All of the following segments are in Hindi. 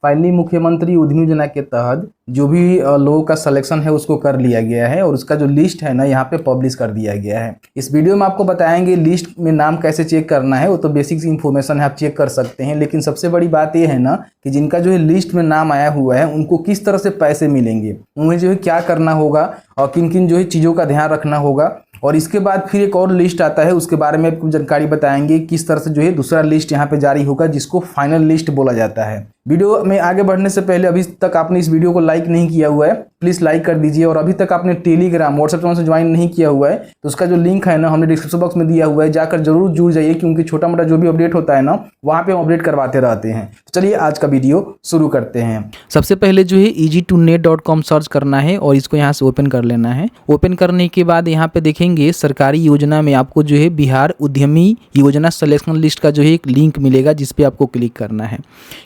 फाइनली मुख्यमंत्री उद्यमी योजना के तहत जो भी लोगों का सिलेक्शन है उसको कर लिया गया है और उसका जो लिस्ट है ना यहाँ पे पब्लिश कर दिया गया है। इस वीडियो में आपको बताएंगे लिस्ट में नाम कैसे चेक करना है। वो तो बेसिक इन्फॉर्मेशन है, आप चेक कर सकते हैं, लेकिन सबसे बड़ी बात ये है ना कि जिनका जो है लिस्ट में नाम आया हुआ है उनको किस तरह से पैसे मिलेंगे, उन्हें जो है क्या करना होगा और किन किन जो है चीज़ों का ध्यान रखना होगा। और इसके बाद फिर एक और लिस्ट आता है, उसके बारे में आपको जानकारी बताएंगे किस तरह से जो है दूसरा लिस्ट यहाँ पे जारी होगा जिसको फाइनल लिस्ट बोला जाता है। वीडियो में आगे बढ़ने से पहले अभी तक आपने इस वीडियो को लाइक नहीं किया हुआ है प्लीज़ लाइक कर दीजिए, और अभी तक आपने टेलीग्राम व्हाट्सएप चैनल से ज्वाइन नहीं किया हुआ है तो उसका जो लिंक है ना हमने डिस्क्रिप्शन बॉक्स में दिया हुआ है, जाकर जरूर जुड़ जाइए क्योंकि छोटा मोटा जो भी अपडेट होता है ना वहाँ पे हम अपडेट करवाते रहते हैं। तो चलिए आज का वीडियो शुरू करते हैं। सबसे पहले जो है easy2net.com सर्च करना है और इसको यहाँ से ओपन कर लेना है। ओपन करने के बाद यहाँ पे देखेंगे सरकारी योजना में आपको जो है बिहार उद्यमी योजना सिलेक्शन लिस्ट का जो है एक लिंक मिलेगा जिस पे आपको क्लिक करना है।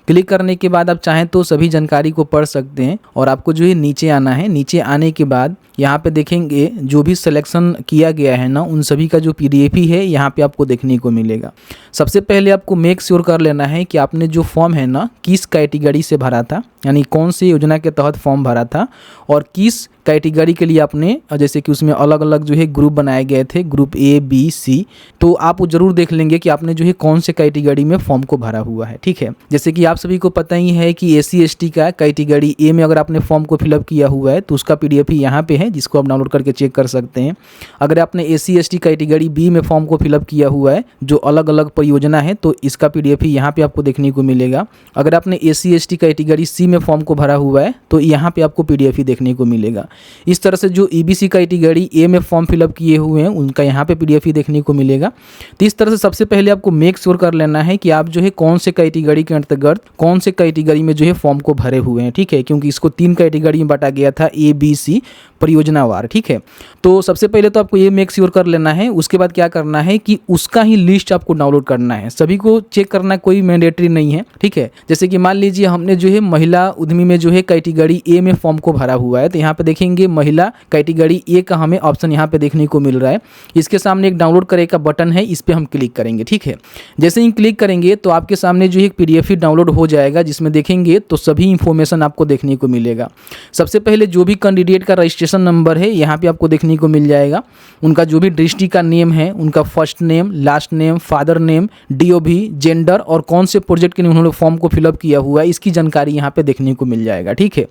क्लिक करने के बाद आप चाहें तो सभी जानकारी को पढ़ सकते हैं और आपको जो है नीचे आना है। नीचे आने के बाद यहाँ पे देखेंगे जो भी सिलेक्शन किया गया है ना उन सभी का जो PDF है यहाँ पे आपको देखने को मिलेगा। सबसे पहले आपको मेक श्योर कर लेना है कि आपने जो फॉर्म है ना किस कैटेगरी से भरा था, यानी कौन सी योजना के तहत फॉर्म भरा था और किस कैटेगरी के लिए आपने, जैसे कि उसमें अलग अलग जो है ग्रुप बनाए गए थे, ग्रुप A, B, C, तो आप जरूर देख लेंगे कि आपने जो है कौन से कैटेगरी में फॉर्म को भरा हुआ है। ठीक है, जैसे कि आप सभी को पता ही है कि SC ST का कैटेगरी A में अगर आपने फॉर्म को फिलअप किया हुआ है तो उसका PDF यहाँ पे है जिसको आप डाउनलोड करके चेक कर सकते हैं। अगर आपने SC ST कैटेगरी B में फॉर्म को फिलअप किया हुआ है जो अलग अलग परियोजना है तो इसका PDF यहाँ पे आपको देखने को मिलेगा। अगर आपने SC ST कैटेगरी C में फॉर्म को भरा हुआ है तो यहाँ पे आपको PDF देखने को मिलेगा। इस तरह से जो EBC कैटेगरी A में फॉर्म फिलअप किए हुए हैं उनका यहाँ पे PDF देखने को मिलेगा। तो इस तरह से सबसे पहले आपको मेक श्योर कर लेना है कि आप जो है कौन से कैटेगरी के अंतर्गत कौन से कैटेगरी में जो है फॉर्म को भरे हुए हैं। ठीक है, क्योंकि इसको 3 कैटेगरी में बांटा गया था A, B, C परियोजनावार। ठीक है, तो सबसे पहले तो आपको ये मेक श्योर कर लेना है। उसके बाद क्या करना है कि उसका ही लिस्ट आपको डाउनलोड करना है। सभी को चेक करना कोई मैंडेटरी नहीं है। ठीक है, जैसे कि मान लीजिए हमने जो है महिला उद्यमी में जो है कैटेगरी A में फॉर्म को भरा हुआ है तो यहाँ पे देखेंगे महिला कैटेगरी A का हमें ऑप्शन यहाँ पे देखने को मिल रहा है। इसके सामने एक डाउनलोड करे का बटन है, इस पर हम क्लिक करेंगे। ठीक है, जैसे ही क्लिक करेंगे तो आपके सामने जो है एक PDF डाउनलोड हो जाएगा जिसमें देखेंगे तो सभी इंफॉर्मेशन आपको देखने को मिलेगा। सबसे पहले जो भी कैंडिडेट का रजिस्ट्रेशन नंबर है यहाँ पे आपको देखने को मिल जाएगा। उनका जो भी डिस्ट्रिक्ट का नेम है, उनका first name, last name, father name, DOB, gender और कौन से प्रोजेक्ट के लिए उन्होंने फॉर्म को फिलअप किया हुआ है इसकी जानकारी यहाँ पे देखने को मिल जाएगा। ठीक है,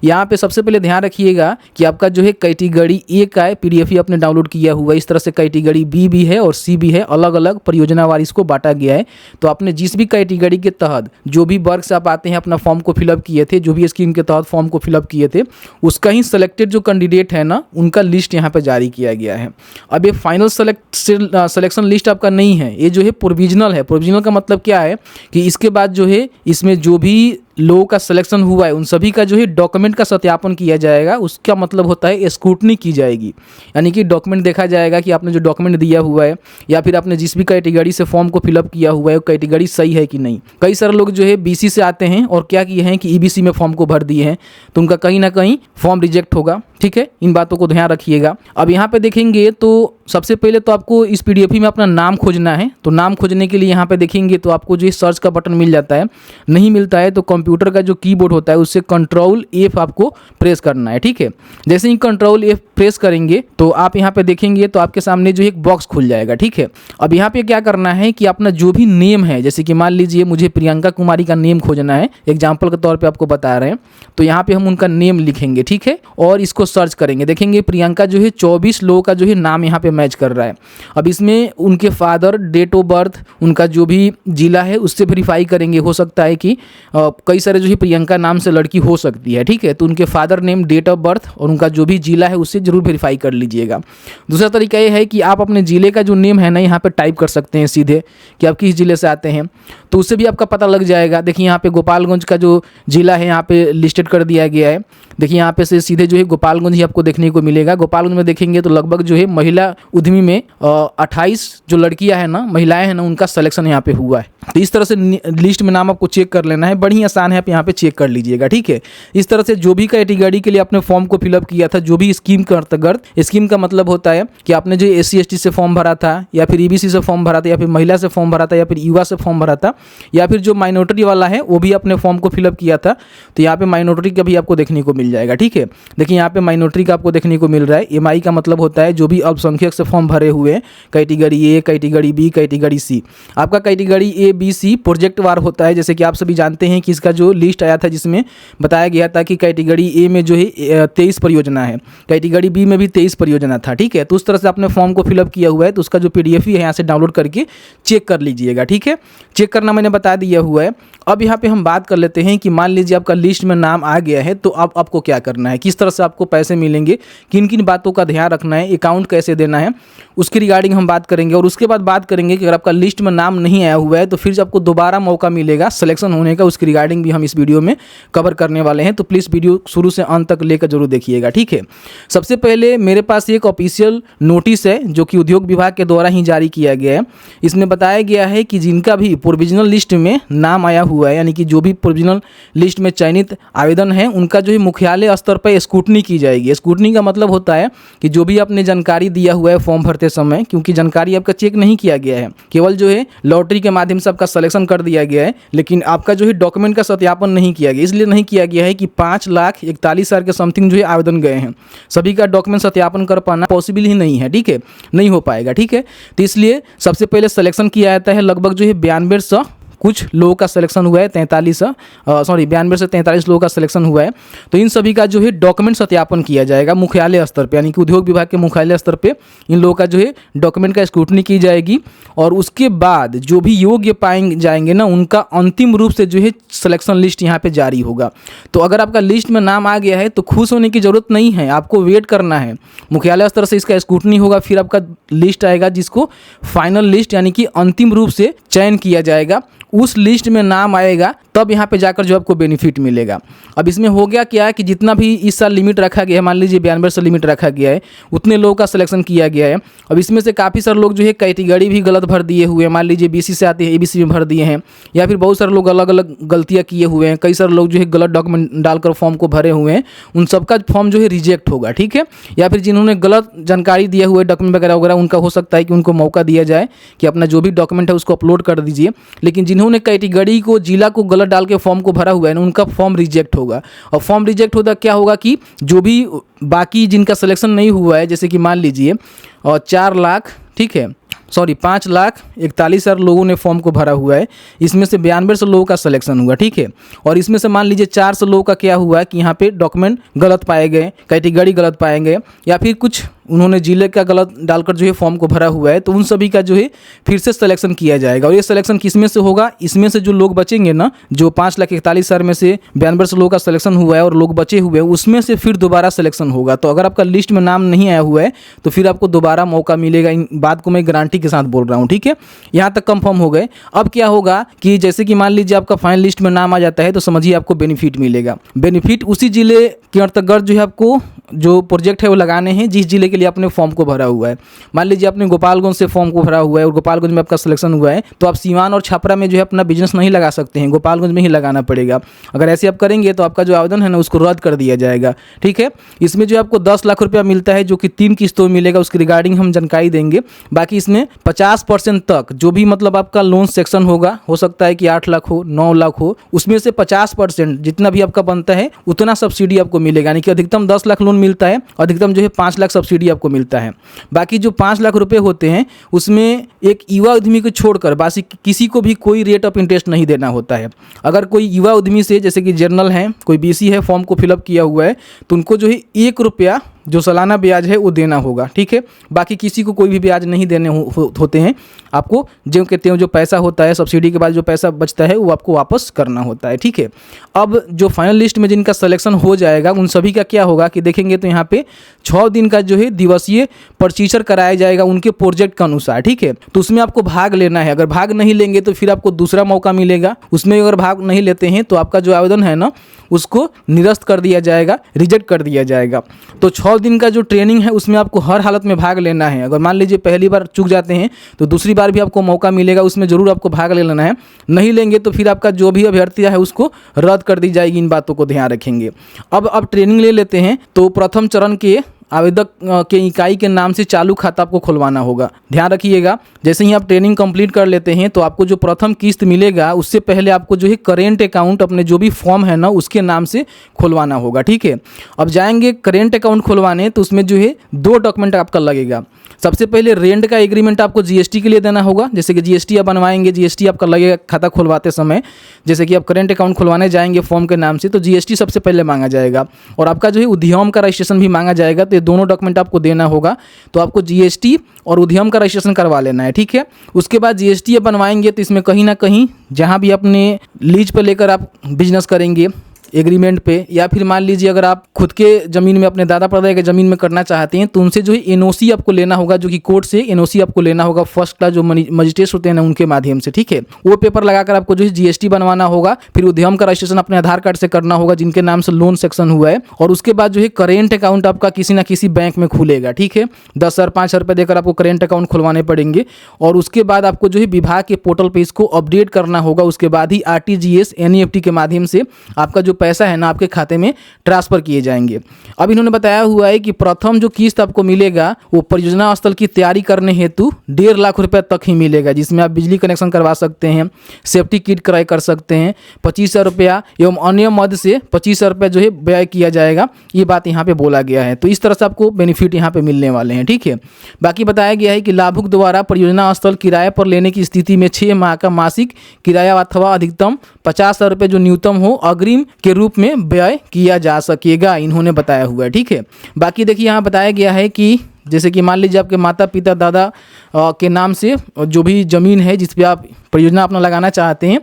यहाँ पे सबसे पहले ध्यान रखिएगा कि आपका जो है कैटेगरी A का PDF आपने डाउनलोड किया हुआ है। इस तरह से कैटेगरी B भी है और C भी है, अलग अलग परियोजना वार इसको बांटा गया है। तो आपने जिस भी कैटेगरी के तहत जो भी वर्ग से आप आते हैं अपना फॉर्म को फिलअप किए थे, जो भी स्कीम के तहत फॉर्म को फिलअप किए थे, उसका ही सिलेक्टेड जो कैंडिडेट है ना उनका लिस्ट यहाँ पे जारी किया गया है। अब ये फाइनल सिलेक्शन लिस्ट आपका नहीं है, ये जो है प्रोविजनल है। प्रोविजनल का मतलब क्या है कि इसके बाद जो है इसमें जो भी लोगों का सिलेक्शन हुआ है उन सभी का जो है डॉक्यूमेंट का सत्यापन किया जाएगा। उसका मतलब होता है स्क्रूटनी की जाएगी, यानी कि डॉक्यूमेंट देखा जाएगा कि आपने जो डॉक्यूमेंट दिया हुआ है या फिर आपने जिस भी कैटेगरी से फॉर्म को फिलअप किया हुआ है वो कैटेगरी सही है कि नहीं। कई सारे लोग जो है BC से आते हैं और क्या किए हैं कि EBC में फॉर्म को भर दिए हैं तो उनका कहीं ना कहीं फॉर्म रिजेक्ट होगा। ठीक है, इन बातों को ध्यान रखिएगा। अब यहाँ पे देखेंगे तो सबसे पहले तो आपको इस PDF में अपना नाम खोजना है। तो नाम खोजने के लिए यहाँ पे देखेंगे तो आपको जो सर्च का बटन मिल जाता है, नहीं मिलता है तो कंप्यूटर का जो कीबोर्ड होता है उससे Ctrl F आपको प्रेस करना है। ठीक है, जैसे ही Ctrl F प्रेस करेंगे तो आप यहाँ पे देखेंगे तो आपके सामने जो एक बॉक्स खुल जाएगा। ठीक है, अब यहाँ पे क्या करना है कि अपना जो भी नेम है, जैसे कि मान लीजिए मुझे प्रियंका कुमारी का नेम खोजना है, एग्जाम्पल के तौर पर आपको बता रहे हैं, तो यहाँ पे हम उनका नेम लिखेंगे। ठीक है, और इसको सर्च करेंगे। देखेंगे प्रियंका जो है 24 लोगों का जो है नाम यहाँ पे मैच कर रहा है। अब इसमें उनके फादर, डेट ऑफ बर्थ, उनका जो भी जिला है उससे वेरीफाई करेंगे। हो सकता है कि कई सारे जो है प्रियंका नाम से लड़की हो सकती है। ठीक है, तो उनके father name, date of birth और उनका जो भी जिला है उससे जरूर वेरीफाई कर लीजिएगा। दूसरा तरीका ये है कि आप अपने जिले का जो नेम है ना यहाँ पे टाइप कर सकते हैं सीधे कि आप किस जिले से आते हैं, तो उससे भी आपका पता लग जाएगा। देखिए यहाँ पे गोपालगंज का जो जिला है यहाँ पे लिस्टेड कर दिया गया है। देखिए यहाँ पे से सीधे जो है गोपालगंज ही आपको देखने को मिलेगा। गोपालगंज में देखेंगे तो लगभग जो है महिला उद्यमी में 28 जो लड़कियां हैं ना, महिलाएं हैं ना, उनका सिलेक्शन यहाँ पे हुआ है। तो इस तरह से लिस्ट में नाम आपको चेक कर लेना है। बड़ी आसान आसान है, आप यहाँ पे चेक कर लीजिएगा। ठीक है, इस तरह से जो भी कैटेगरी के लिए आपने फॉर्म को फिलअप किया था, जो भी स्कीम के अंतर्गत, स्कीम का मतलब होता है कि आपने जो SC/ST से फॉर्म भरा था, या फिर EBC से फॉर्म भरा था, या फिर महिला से फॉर्म भरा था, या फिर युवा से फॉर्म भरा था, या फिर जो माइनॉरिटी वाला है वो भी अपने फॉर्म को फिलअप किया था, तो यहाँ पे माइनॉरिटी का भी आपको देखने को मिल जाएगा। ठीक है, देखिए यहाँ पे माइनॉरिटी का आपको देखने को मिल रहा है। MI का मतलब होता है जो भी अल्पसंख्यक से फॉर्म भरे हुए हैं, category A, category B, category C। आपका category A, B, C project वार होता है, जैसे कि आप सभी जानते हैं कि इसका जो लिस्ट आया था जिसमें बताया गया था कि कैटेगरी A में जो है 23 परियोजना है, कैटेगरी B में भी 23 परियोजना था। ठीक है, तो उस तरह से आपने फॉर्म को फिलअप किया हुआ है, तो उसका जो PDF है यहाँ से डाउनलोड करके चेक कर लीजिएगा। ठीक है, चेक करना मैंने बता दिया हुआ है। अब यहाँ पे हम बात कर लेते हैं कि मान लीजिए आपका लिस्ट में नाम आ गया है, तो अब आपको क्या करना है, किस तरह से आपको पैसे मिलेंगे, किन किन बातों का ध्यान रखना है, अकाउंट कैसे देना है, उसकी रिगार्डिंग हम बात करेंगे। और उसके बाद बात करेंगे कि अगर आपका लिस्ट में नाम नहीं आया हुआ है तो फिर आपको दोबारा मौका मिलेगा सिलेक्शन होने का, उसकी रिगार्डिंग भी हम इस वीडियो में कवर करने वाले हैं। तो प्लीज़ वीडियो शुरू से अंत तक लेकर जरूर देखिएगा। ठीक है, सबसे पहले मेरे पास एक ऑफिशियल नोटिस है जो कि उद्योग विभाग के द्वारा ही जारी किया गया है। इसमें बताया गया है कि जिनका भी प्रोविजनल लिस्ट में नाम आया हुआ है, यानी कि जो भी प्रोविजनल लिस्ट में चयनित आवेदन है, उनका जो है मुख्यालय स्तर पर स्क्रूटनी की जाएगी। स्क्रूटनी का मतलब होता है कि जो भी आपने जानकारी दिया हुआ है फॉर्म भरते समय, क्योंकि जानकारी आपका चेक नहीं किया गया है, केवल जो है लॉटरी के माध्यम से आपका सिलेक्शन कर दिया गया है, लेकिन आपका जो है डॉक्यूमेंट का सत्यापन नहीं किया गया। इसलिए नहीं किया गया है कि 5,41,000 के समथिंग जो है आवेदन गए हैं, सभी का डॉक्यूमेंट सत्यापन कर पाना पॉसिबल ही नहीं है। ठीक है, नहीं हो पाएगा। ठीक है, तो इसलिए सबसे पहले सिलेक्शन किया जाता है, लगभग जो है 9200 कुछ लोगों का सिलेक्शन हुआ है, 92 से 43 लोगों का सिलेक्शन हुआ है। तो इन सभी का जो है डॉक्यूमेंट सत्यापन किया जाएगा मुख्यालय स्तर पे, यानी कि उद्योग विभाग के मुख्यालय स्तर पे इन लोगों का जो है डॉक्यूमेंट का स्क्रूटनी की जाएगी। और उसके बाद जो भी योग्य पाए जाएंगे ना, उनका अंतिम रूप से जो है सिलेक्शन लिस्ट यहाँ पे जारी होगा। तो अगर आपका लिस्ट में नाम आ गया है तो खुश होने की ज़रूरत नहीं है, आपको वेट करना है। मुख्यालय स्तर से इसका स्क्रूटनी होगा, फिर आपका लिस्ट आएगा जिसको फाइनल लिस्ट यानी कि अंतिम रूप से चयन किया जाएगा। उस लिस्ट में नाम आएगा तब यहाँ पे जाकर जो आपको बेनिफिट मिलेगा। अब इसमें हो गया क्या है कि जितना भी इस साल लिमिट रखा गया है, मान लीजिए 92 लिमिट रखा गया है, उतने लोगों का सिलेक्शन किया गया है। अब इसमें से काफ़ी सारे लोग जो है कैटेगरी भी गलत भर दिए हुए हैं, मान लीजिए BC से आते हैं ABC में भर दिए हैं, या फिर बहुत सारे लोग अलग अलग गलतियाँ किए हुए हैं, कई सारे लोग जो है गलत डॉक्यूमेंट डालकर फॉर्म को भरे हुए हैं, उन सबका फॉर्म जो है रिजेक्ट होगा। ठीक है, या फिर जिन्होंने गलत जानकारी दिए हुए डॉक्यूमेंट वगैरह वगैरह, उनका हो सकता है कि उनको मौका दिया जाए कि अपना जो भी डॉक्यूमेंट है उसको अपलोड कर दीजिए। लेकिन जिन्होंने कैटेगरी को, जिला को गलत डाल के फॉर्म को भरा हुआ है ना, उनका फॉर्म रिजेक्ट होगा। और फॉर्म रिजेक्ट होता क्या होगा कि जो भी बाकी जिनका सिलेक्शन नहीं हुआ है, जैसे कि मान लीजिए 5,41,000 लोगों ने फॉर्म को भरा हुआ है, इसमें से 92 लोगों का सिलेक्शन हुआ। ठीक है, और इसमें से मान लीजिए 400 लोगों का क्या हुआ है कि यहाँ पे डॉक्यूमेंट गलत पाए गए, कैटेगरी गलत पाए गए, या फिर कुछ उन्होंने जिले का गलत डालकर जो है फॉर्म को भरा हुआ है, तो उन सभी का जो है फिर से सिलेक्शन किया जाएगा। और ये सिलेक्शन किस में से होगा, इसमें से जो लोग बचेंगे ना, जो 5,41,000 में से 92 लोगों का सिलेक्शन हुआ है और लोग बचे हुए हैं, उसमें से फिर दोबारा सिलेक्शन होगा। तो अगर आपका लिस्ट में नाम नहीं आया हुआ है तो फिर आपको दोबारा मौका मिलेगा। इन बात को मैं गारंटी के साथ बोल रहा हूँ। ठीक है, यहाँ तक कंफर्म हो गए। अब क्या होगा कि जैसे कि मान लीजिए आपका फाइनल लिस्ट में नाम आ जाता है, तो समझिए आपको बेनिफिट मिलेगा। बेनिफिट उसी जिले के अंतर्गत जो है आपको जो प्रोजेक्ट है वो लगाने हैं जिस जिले के लिए आपने फॉर्म को भरा हुआ है। मान लीजिए आपने गोपालगंज से फॉर्म को भरा हुआ है और गोपालगंज में आपका सिलेक्शन हुआ है, तो आप सीवान और छपरा में जो है अपना बिजनेस नहीं लगा सकते हैं, गोपालगंज में ही लगाना पड़ेगा। अगर ऐसे आप करेंगे तो आपका जो आवेदन है ना उसको रद्द कर दिया जाएगा। ठीक है, इसमें जो आपको 10 लाख रुपया मिलता है, जो कि 3 किस्तों में मिलेगा, उसकी रिगार्डिंग हम जानकारी देंगे। बाकी इसमें 50% तक जो भी मतलब आपका लोन सेक्शन होगा, हो सकता है कि 8 लाख हो, 9 लाख हो, उसमें से 50% जितना भी आपका बनता है उतना सब्सिडी आपको मिलेगा। यानी कि अधिकतम 10 लाख लोन मिलता है, अधिकतम जो है 5 लाख सब्सिडी आपको मिलता है। बाकी जो 5 लाख रुपए होते हैं उसमें एक युवा उद्यमी को छोड़कर बाकी किसी को भी कोई रेट ऑफ इंटरेस्ट नहीं देना होता है। अगर कोई युवा उद्यमी से, जैसे कि जनरल है, कोई BC है, फॉर्म को फिलअप किया हुआ है, तो उनको जो है 1 रुपया जो सालाना ब्याज है वो देना होगा। ठीक है, बाकी किसी को कोई भी ब्याज नहीं देने होते हैं। आपको जो कहते हैं जो पैसा होता है सब्सिडी के बाद जो पैसा बचता है वो आपको वापस करना होता है। ठीक है, अब जो फाइनल लिस्ट में जिनका सिलेक्शन हो जाएगा उन सभी का क्या होगा कि देखेंगे तो यहाँ पे 6 दिन का जो है दिवसीय प्रशिक्षण कराया जाएगा उनके प्रोजेक्ट के अनुसार। ठीक है, तो उसमें आपको भाग लेना है। अगर भाग नहीं लेंगे तो फिर आपको दूसरा मौका मिलेगा। उसमें अगर भाग नहीं लेते हैं तो आपका जो आवेदन है ना उसको निरस्त कर दिया जाएगा, रिजेक्ट कर दिया जाएगा। तो 6 100 दिन का जो ट्रेनिंग है उसमें आपको हर हालत में भाग लेना है। अगर मान लीजिए पहली बार चूक जाते हैं तो दूसरी बार भी आपको मौका मिलेगा, उसमें ज़रूर आपको भाग ले लेना है। नहीं लेंगे तो फिर आपका जो भी अभ्यर्थियाँ है उसको रद्द कर दी जाएगी। इन बातों को ध्यान रखेंगे। अब ट्रेनिंग ले लेते हैं। तो प्रथम चरण के आवेदक के इकाई के नाम से चालू खाता आपको खुलवाना होगा। ध्यान रखिएगा, जैसे ही आप ट्रेनिंग कंप्लीट कर लेते हैं तो आपको जो प्रथम किस्त मिलेगा उससे पहले आपको जो है करेंट अकाउंट अपने जो भी फॉर्म है ना उसके नाम से खुलवाना होगा। ठीक है, अब जाएंगे करेंट अकाउंट खुलवाने तो उसमें जो है 2 डॉक्यूमेंट आपका लगेगा। सबसे पहले रेंट का एग्रीमेंट आपको जीएसटी के लिए देना होगा। जैसे कि जीएसटी आप बनवाएंगे, जीएसटी आपका लगेगा खाता खुलवाते समय। जैसे कि आप करेंट अकाउंट खुलवाने जाएंगे फॉर्म के नाम से तो जीएसटी सबसे पहले मांगा जाएगा और आपका जो है उद्यम का रजिस्ट्रेशन भी मांगा जाएगा। तो ये दोनों डॉक्यूमेंट आपको देना होगा। तो आपको जीएसटी और उद्यम का रजिस्ट्रेशन करवा लेना है। ठीक है, उसके बाद जीएसटी आप बनवाएंगे तो इसमें कहीं ना कहीं जहाँ भी अपने लीज पर लेकर आप बिजनेस करेंगे एग्रीमेंट पे, या फिर मान लीजिए अगर आप खुद के ज़मीन में अपने दादा परदादा के ज़मीन में करना चाहते हैं तो उनसे जो है एनओसी आपको लेना होगा, जो कि कोर्ट से एनओसी आपको लेना होगा। फर्स्ट क्लास जो मजिस्ट्रेट होते हैं ना उनके माध्यम से। ठीक है, वो पेपर लगाकर आपको जो है जीएसटी बनवाना होगा। फिर उद्यम का रजिस्ट्रेशन अपने आधार कार्ड से करना होगा जिनके नाम से लोन सेक्शन हुआ है। और उसके बाद जो है करेंट अकाउंट आपका किसी ना किसी बैंक में खुलेगा। ठीक है, 10,000 5,000 रुपये देकर आपको करेंट अकाउंट खुलवाने पड़ेंगे। और उसके बाद आपको जो है विभाग के पोर्टल पर इसको अपडेट करना होगा। उसके बाद ही आरटीजीएस एनईएफटी के माध्यम से आपका जो पैसा है ना आपके खाते में ट्रांसफर किए जाएंगे। अब इन्होंने बताया हुआ है कि प्रथम जो किस्त आपको मिलेगा वो परियोजना स्थल की तैयारी करने हेतु 1.5 लाख रुपए तक ही मिलेगा, जिसमें आप बिजली कनेक्शन करवा सकते हैं, सेफ्टी किट क्रय कर सकते हैं। 25,000 रुपया एवं अन्य मद से 25,000 रुपया जो है व्यय किया जाएगा। ये बात यहाँ पे बोला गया है। तो इस तरह से आपको बेनिफिट यहाँ पे मिलने वाले हैं। ठीक है, बाकी बताया गया है कि लाभुक द्वारा परियोजना स्थल किराए पर लेने की स्थिति में 6 माह का मासिक किराया अथवा अधिकतम 50,000 रुपये जो न्यूनतम हो अग्रिम के रूप में व्यय किया जा सकेगा, इन्होंने बताया हुआ है। ठीक है, बाकी देखिए यहाँ बताया गया है कि जैसे कि मान लीजिए आपके माता पिता दादा के नाम से जो भी ज़मीन है जिस पे आप परियोजना अपना लगाना चाहते हैं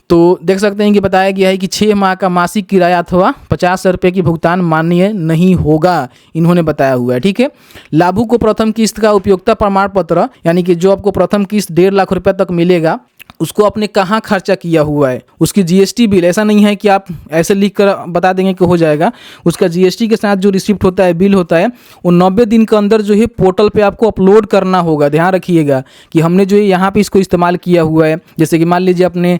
तो देख सकते हैं कि बताया गया है कि 6 माह का मासिक किराया अथवा 50,000 रुपये की भुगतान मान्य नहीं होगा, इन्होंने बताया हुआ है। ठीक है, लाभुक को प्रथम किस्त का उपयोगिता प्रमाण पत्र यानी कि जो आपको प्रथम किस्त 1.5 लाख रुपये तक मिलेगा उसको आपने कहाँ खर्चा किया हुआ है, उसकी जीएसटी बिल, ऐसा नहीं है कि आप ऐसे लिख कर बता देंगे कि हो जाएगा। उसका जीएसटी के साथ जो रिसिप्ट होता है, बिल होता है, वो 90 दिन के अंदर जो है पोर्टल पे आपको अपलोड करना होगा। ध्यान रखिएगा कि हमने जो है यहाँ पे इसको इस्तेमाल किया हुआ है। जैसे कि मान लीजिए आपने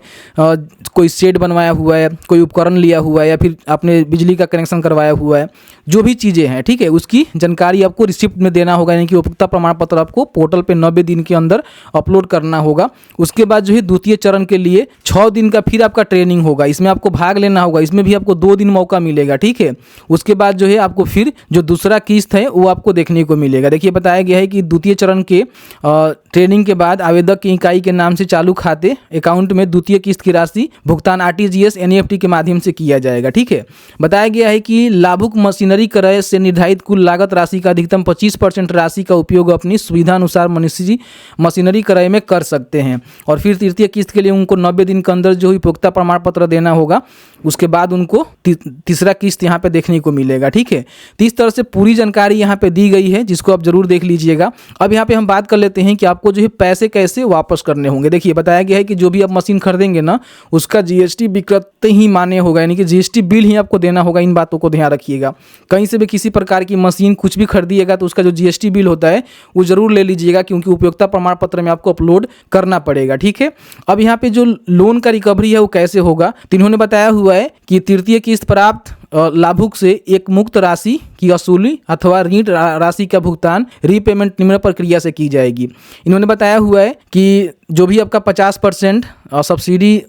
कोई शेड बनवाया हुआ है, कोई उपकरण लिया हुआ है, या फिर आपने बिजली का कनेक्शन करवाया हुआ है, जो भी चीज़ें हैं, ठीक है, उसकी जानकारी आपको रिसिप्ट में देना होगा। यानी कि उपयोगिता प्रमाण पत्र आपको पोर्टल पे 90 दिन के अंदर अपलोड करना होगा। उसके बाद जो है द्वितीय चरण के लिए 6 दिन का फिर आपका ट्रेनिंग होगा, इसमें आपको भाग लेना होगा। इसमें भी आपको 2 दिन मौका मिलेगा। ठीक है, उसके बाद जो है आपको फिर जो दूसरा किस्त है वो आपको देखने को मिलेगा। देखिए बताया गया है कि द्वितीय चरण के ट्रेनिंग के बाद आवेदक की इकाई के नाम से चालू खाते अकाउंट में द्वितीय किस्त की राशि भुगतान आरटीजीएस एनईएफटी के माध्यम से किया जाएगा। ठीक है, बताया गया है कि लाभुक मशीनरी क्रय से निर्धारित कुल लागत राशि का अधिकतम 25% राशि का उपयोग अपनी सुविधा अनुसार मशीनरी क्रय में कर सकते हैं। और फिर तृतीय किस्त के लिए उनको 90 दिन के अंदर जो उपयोगिता प्रमाण पत्र देना होगा। उसके बाद उनको तीसरा किस्त यहाँ पे देखने को मिलेगा। ठीक है, तो इस तरह से पूरी जानकारी यहाँ पे दी गई है, जिसको आप जरूर देख लीजिएगा। अब यहाँ पे हम बात कर लेते हैं कि आपको जो है पैसे कैसे वापस करने होंगे। देखिए बताया गया है कि जो भी आप मशीन खरीदेंगे ना उसका जीएसटी विक्रय ही मान्य होगा, यानी कि जीएसटी बिल ही आपको देना होगा। इन बातों को ध्यान रखिएगा। कहीं से भी किसी प्रकार की मशीन कुछ भी खरीदिएगा तो उसका जो जीएसटी बिल होता है वो जरूर ले लीजिएगा, क्योंकि उपयोगिता प्रमाण पत्र में आपको अपलोड करना पड़ेगा। ठीक है, अब यहाँ पे जो लोन का रिकवरी है वो कैसे होगा, तो इन्होंने बताया हुआ है कि तृतीय किस्त प्राप्त लाभुक से एक मुक्त राशि की वसूली अथवा ऋण राशि का भुगतान रीपेमेंट निम्न प्रक्रिया से की जाएगी। इन्होंने बताया हुआ है कि जो भी आपका 50% सब्सिडी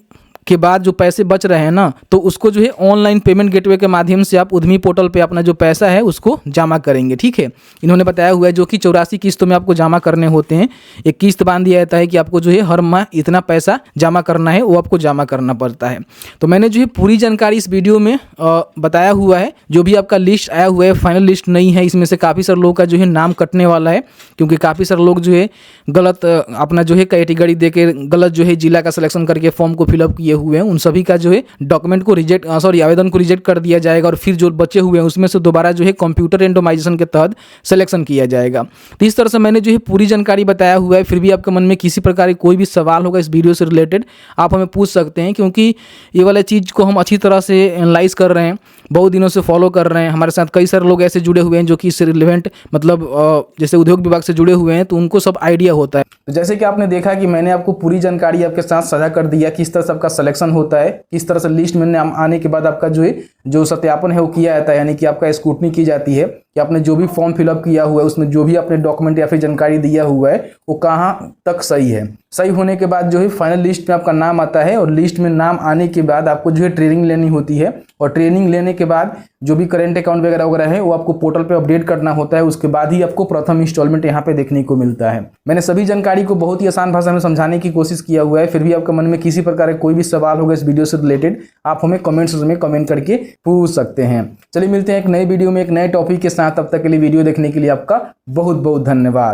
के बाद जो पैसे बच रहे हैं ना, तो उसको जो है ऑनलाइन पेमेंट गेटवे के माध्यम से आप उद्यमी पोर्टल पे अपना जो पैसा है उसको जमा करेंगे। ठीक है, इन्होंने बताया हुआ है जो कि 84 किस्तों में आपको जमा करने होते हैं। एक किस्त बांध दिया जाता है कि आपको जो है हर माह इतना पैसा जमा करना है, वो आपको जमा करना पड़ता है। तो मैंने जो है पूरी जानकारी इस वीडियो में बताया हुआ है। जो भी आपका लिस्ट आया हुआ है फाइनल लिस्ट नहीं है, इसमें से काफ़ी सारे लोगों का जो है नाम कटने वाला है, क्योंकि काफ़ी सारे लोग जो है गलत अपना जो है कैटेगरी दे के गलत जो है जिला का सिलेक्शन करके फॉर्म को फिलअप किए हुए हैं उन सभी का जो है डॉक्यूमेंट को आवेदन को रिजेक्ट कर दिया जाएगा और फिर जो बचे हुए हैं उसमें से दोबारा जो है कंप्यूटर रेंडमाइजेशन के तहत सिलेक्शन किया जाएगा। तो इस तरह से मैंने जो है पूरी जानकारी बताया हुआ है। फिर भी आपके मन में किसी प्रकार की कोई भी सवाल होगा इस वीडियो से रिलेटेड आप हमें पूछ सकते हैं, क्योंकि ये वाला चीज़ को हम अच्छी तरह से एनालाइज कर रहे हैं, बहुत दिनों से फॉलो कर रहे हैं। हमारे साथ कई सारे लोग ऐसे जुड़े हुए हैं जो कि इससे रिलेवेंट मतलब जैसे उद्योग विभाग से जुड़े हुए हैं, तो उनको सब आइडिया होता है। तो जैसे कि आपने देखा कि मैंने आपको पूरी जानकारी आपके साथ साझा कर दिया, किस तरह से आपका सिलेक्शन होता है, किस तरह से लिस्ट में नाम आने के बाद आपका जो सत्यापन है वो किया जाता है, यानी कि आपका स्क्रूटनी की जाती है कि आपने जो भी फॉर्म फिलअप किया हुआ है उसमें जो भी आपने डॉक्यूमेंट या फिर जानकारी दिया हुआ है वो कहाँ तक सही है। सही होने के बाद जो है फाइनल लिस्ट में आपका नाम आता है और लिस्ट में नाम आने के बाद आपको जो है ट्रेनिंग लेनी होती है और ट्रेनिंग लेने के बाद जो भी करेंट अकाउंट वगैरह वगैरह है वो आपको पोर्टल पे अपडेट करना होता है। उसके बाद ही आपको प्रथम इंस्टॉलमेंट यहाँ पे देखने को मिलता है। मैंने सभी जानकारी को बहुत ही आसान भाषा में समझाने की कोशिश किया हुआ है। फिर भी आपके मन में किसी प्रकार का कोई भी सवाल होगा इस वीडियो से रिलेटेड आप हमें कमेंट्स में कमेंट करके पूछ सकते हैं। चलिए मिलते हैं एक नए वीडियो में एक नए टॉपिक के साथ। तब तक के लिए वीडियो देखने के लिए आपका बहुत बहुत धन्यवाद।